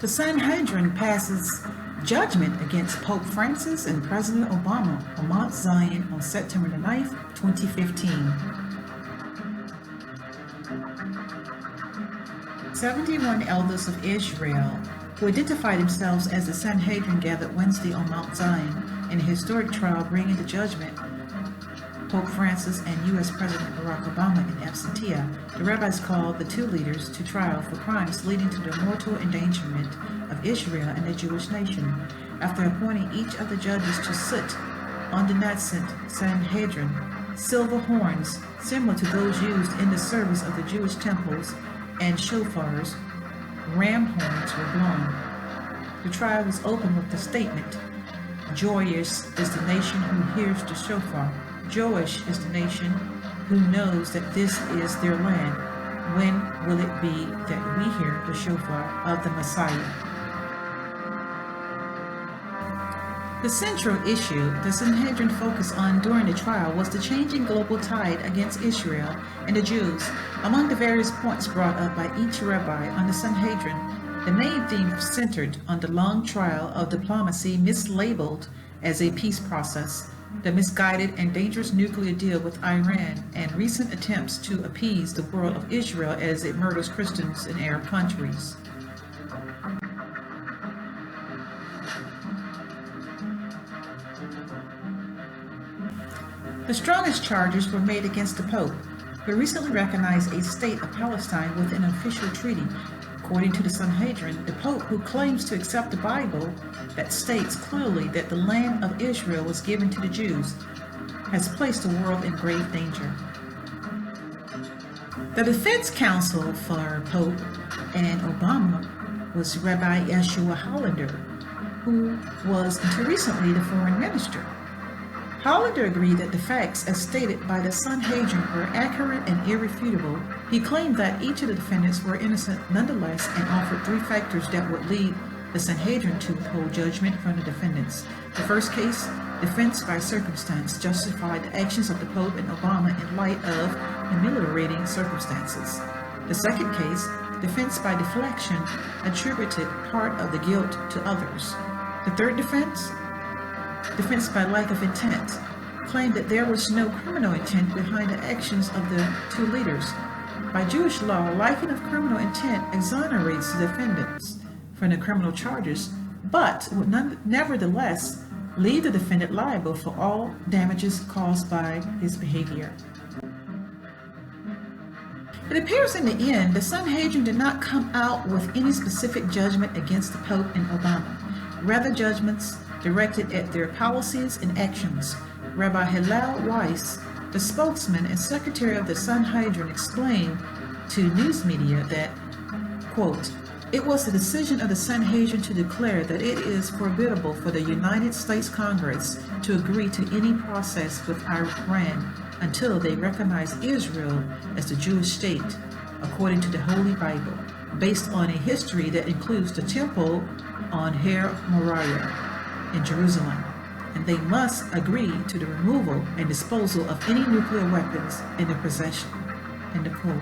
The Sanhedrin passes judgment against Pope Francis and President Obama on Mount Zion on September 9, 2015. 71 elders of Israel who identified themselves as the Sanhedrin gathered Wednesday on Mount Zion in a historic trial bringing to judgment Pope Francis and U.S. President Barack Obama in absentia. The rabbis called the two leaders to trial for crimes leading to the mortal endangerment of Israel and the Jewish nation, after appointing each of the judges to sit on the nascent Sanhedrin. Silver horns, similar to those used in the service of the Jewish temples, and shofars, ram horns, were blown. The trial was opened with the statement, "Joyous is the nation who hears the shofar. Joyous is the nation who knows that this is their land. When will it be that we hear the shofar of the Messiah?" The central issue the Sanhedrin focused on during the trial was the changing global tide against Israel and the Jews. Among the various points brought up by each rabbi on the Sanhedrin, the main theme centered on the long trial of diplomacy mislabeled as a peace process, the misguided and dangerous nuclear deal with Iran, and recent attempts to appease the world of Israel as it murders Christians in Arab countries. The strongest charges were made against the Pope, who recently recognized a state of Palestine with an official treaty. According to the Sanhedrin, the Pope, who claims to accept the Bible that states clearly that the land of Israel was given to the Jews, has placed the world in grave danger. The defense counsel for Pope and Obama was Rabbi Yeshua Hollander, who was until recently the foreign minister. Hollander agreed that the facts as stated by the Sanhedrin were accurate and irrefutable. He claimed that each of the defendants were innocent nonetheless and offered three factors that would lead the Sanhedrin to withhold judgment from the defendants. The first case, defense by circumstance, justified the actions of the Pope and Obama in light of ameliorating circumstances. The second case, defense by deflection, attributed part of the guilt to others. The third defense by lack of intent, claimed that there was no criminal intent behind the actions of the two leaders. By Jewish law, lacking of criminal intent exonerates the defendants from the criminal charges, but would nevertheless leave the defendant liable for all damages caused by his behavior. It appears in the end, the Sanhedrin did not come out with any specific judgment against the Pope and Obama, rather judgments directed at their policies and actions. Rabbi Hillel Weiss, the spokesman and secretary of the Sanhedrin, explained to news media that, quote, "It was the decision of the Sanhedrin to declare that it is forbiddable for the United States Congress to agree to any process with Iran until they recognize Israel as the Jewish state, according to the Holy Bible, based on a history that includes the temple on Har Moriah in Jerusalem, and they must agree to the removal and disposal of any nuclear weapons in their possession." End of quote.